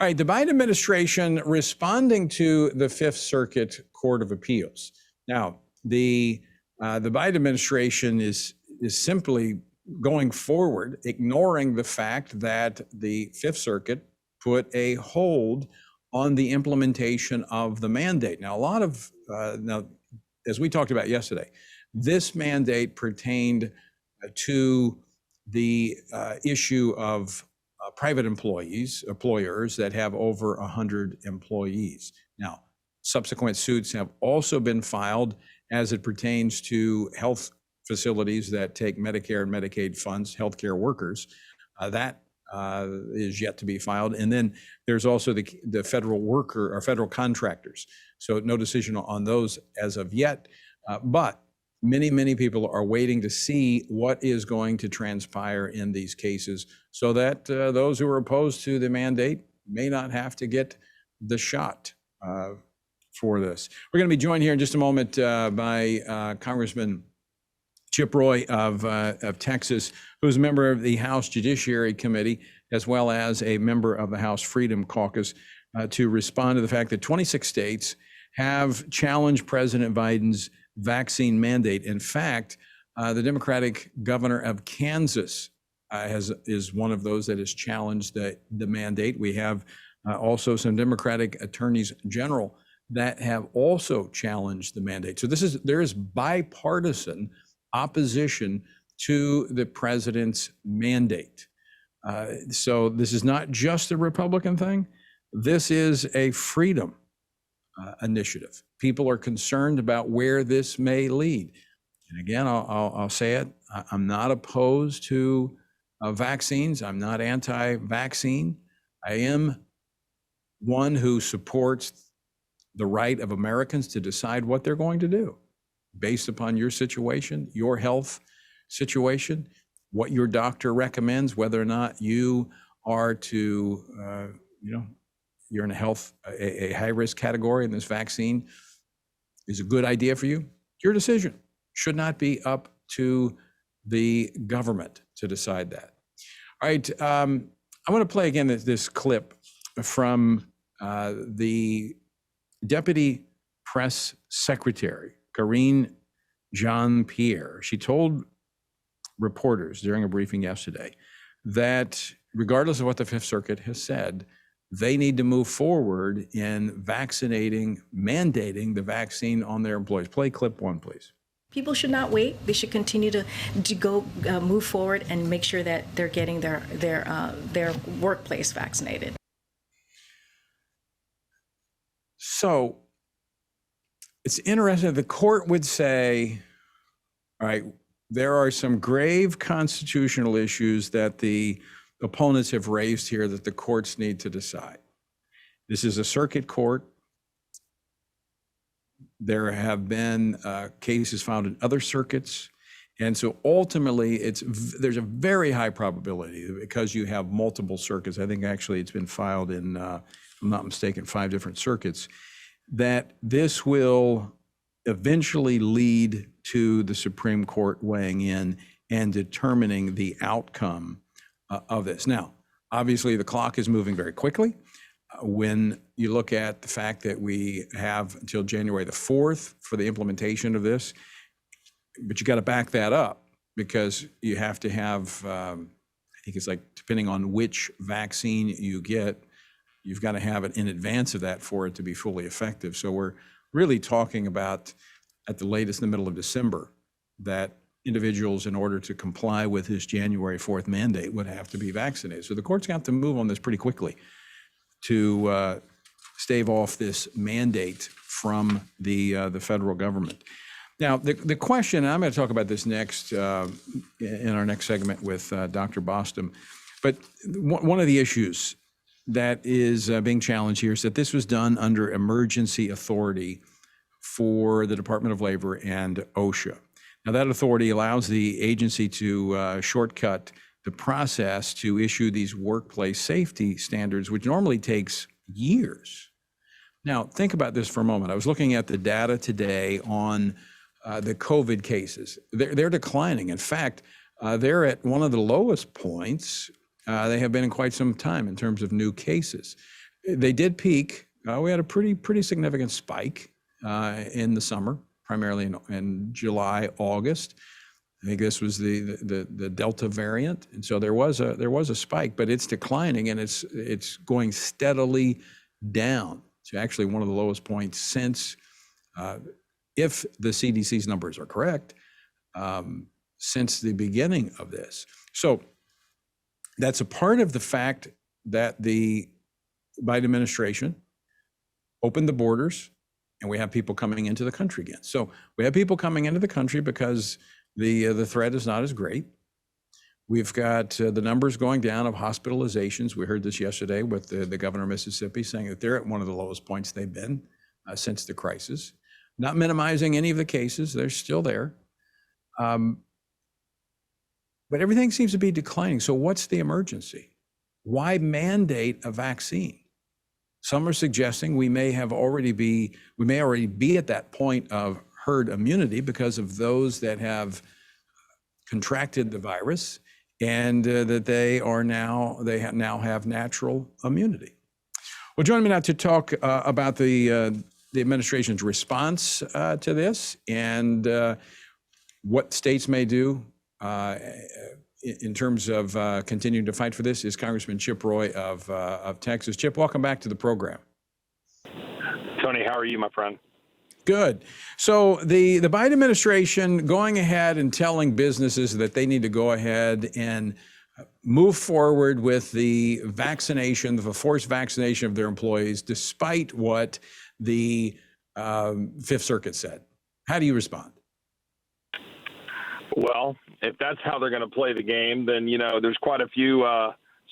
All right, the Biden administration responding to the Fifth Circuit Court of Appeals. Now, the Biden administration is simply going forward, ignoring the fact that the Fifth Circuit put a hold on the implementation of the mandate. Now, a lot of now, as we talked about yesterday, this mandate pertained to the issue of private employers that have over 100 employees. Now, subsequent suits have also been filed as it pertains to health facilities that take Medicare and Medicaid funds, healthcare workers. That is yet to be filed. And then there's also the federal worker or federal contractors. So no decision on those as of yet. But many people are waiting to see what is going to transpire in these cases so that those who are opposed to the mandate may not have to get the shot for this. We're going to be joined here in just a moment by Congressman Chip Roy of Texas, who's a member of the House Judiciary Committee, as well as a member of the House Freedom Caucus, to respond to the fact that 26 states have challenged President Biden's vaccine mandate. In fact, the Democratic governor of Kansas is one of those that has challenged the mandate. We have also some Democratic attorneys general that have also challenged the mandate. So there is bipartisan opposition to the president's mandate. So this is not just a Republican thing. This is a freedom initiative. People are concerned about where this may lead. And again, I'll say it, I'm not opposed to vaccines. I'm not anti-vaccine. I am one who supports the right of Americans to decide what they're going to do based upon your situation, your health situation, what your doctor recommends, whether or not you are to, you're in a high-risk category and this vaccine is a good idea for you. Your decision should not be up to the government to decide that. All right, I want to play again this clip from the Deputy Press Secretary, Karine Jean-Pierre. She told reporters during a briefing yesterday that regardless of what the Fifth Circuit has said, they need to move forward in mandating the vaccine on their employees. Play clip 1, please. People should not wait. They should continue to go move forward and make sure that they're getting their workplace vaccinated. So it's interesting. The court would say, all right, there are some grave constitutional issues that the opponents have raised here that the courts need to decide. This is a circuit court. There have been cases found in other circuits. And so ultimately, there's a very high probability because you have multiple circuits. I think actually it's been filed in, if I'm not mistaken, 5 different circuits, that this will eventually lead to the Supreme Court weighing in and determining the outcome of this. Now, obviously, the clock is moving very quickly. When you look at the fact that we have until January the 4th for the implementation of this, but you got to back that up because you have to have, I think it's like depending on which vaccine you get, you've got to have it in advance of that for it to be fully effective. So we're really talking about at the latest in the middle of December that individuals, in order to comply with this January 4th mandate, would have to be vaccinated. So the court's got to move on this pretty quickly to stave off this mandate from the federal government. Now, the question, and I'm going to talk about this next in our next segment with Dr. Bostom, but one of the issues that is being challenged here is that this was done under emergency authority for the Department of Labor and OSHA. Now, that authority allows the agency to shortcut the process to issue these workplace safety standards, which normally takes years. Now, think about this for a moment. I was looking at the data today on the COVID cases. They're declining. In fact, they're at one of the lowest points they have been in quite some time in terms of new cases. They did peak. We had a pretty significant spike in the summer, primarily in July, August. I think this was the Delta variant, and so there was a spike, but it's declining and it's going steadily down to actually one of the lowest points since, if the CDC's numbers are correct, since the beginning of this. So that's a part of the fact that the Biden administration opened the borders and we have people coming into the country again. So we have people coming into the country because the threat is not as great. We've got the numbers going down of hospitalizations. We heard this yesterday with the governor of Mississippi saying that they're at one of the lowest points they've been since the crisis. Not minimizing any of the cases, they're still there. But everything seems to be declining. So what's the emergency? Why mandate a vaccine? Some are suggesting we may already be at that point of herd immunity because of those that have contracted the virus and that they now have natural immunity. Well, joining me now to talk about the administration's response to this and what states may do in terms of continuing to fight for this is Congressman Chip Roy of Texas. Chip, welcome back to the program. Tony, how are you, my friend? Good. So the Biden administration going ahead and telling businesses that they need to go ahead and move forward with the vaccination, the forced vaccination of their employees, despite what the Fifth Circuit said. How do you respond? Well, if that's how they're going to play the game, then, there's quite a few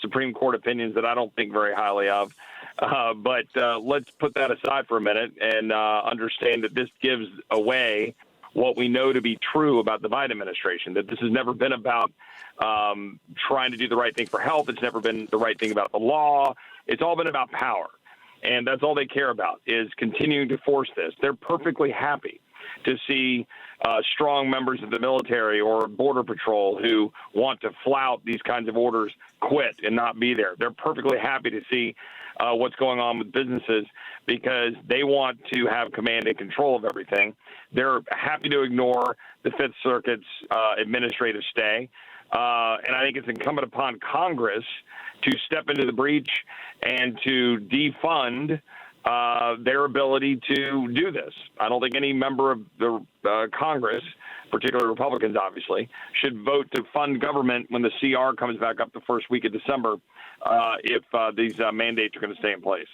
Supreme Court opinions that I don't think very highly of. But let's put that aside for a minute and understand that this gives away what we know to be true about the Biden administration, that this has never been about trying to do the right thing for health. It's never been the right thing about the law. It's all been about power. And that's all they care about is continuing to force this. They're perfectly happy to see strong members of the military or Border Patrol who want to flout these kinds of orders quit and not be there. They're perfectly happy to see what's going on with businesses because they want to have command and control of everything. They're happy to ignore the Fifth Circuit's administrative stay. And I think it's incumbent upon Congress to step into the breach and to defund their ability to do this. I don't think any member of the Congress, particularly Republicans, obviously, should vote to fund government when the CR comes back up the first week of December if these mandates are going to stay in place.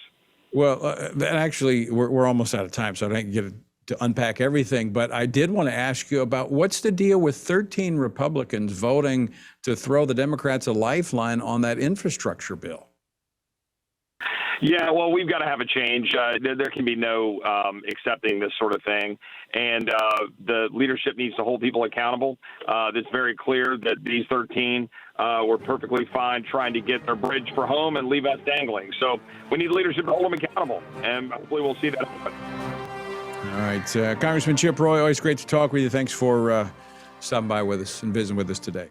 Well, actually, we're almost out of time, so I don't get to unpack everything. But I did want to ask you about what's the deal with 13 Republicans voting to throw the Democrats a lifeline on that infrastructure bill? Yeah, well, we've got to have a change. There can be no accepting this sort of thing. And the leadership needs to hold people accountable. It's very clear that these 13 were perfectly fine trying to get their bridge for home and leave us dangling. So we need leadership to hold them accountable. And hopefully we'll see that happen. All right. Congressman Chip Roy, always great to talk with you. Thanks for stopping by with us and visiting with us today.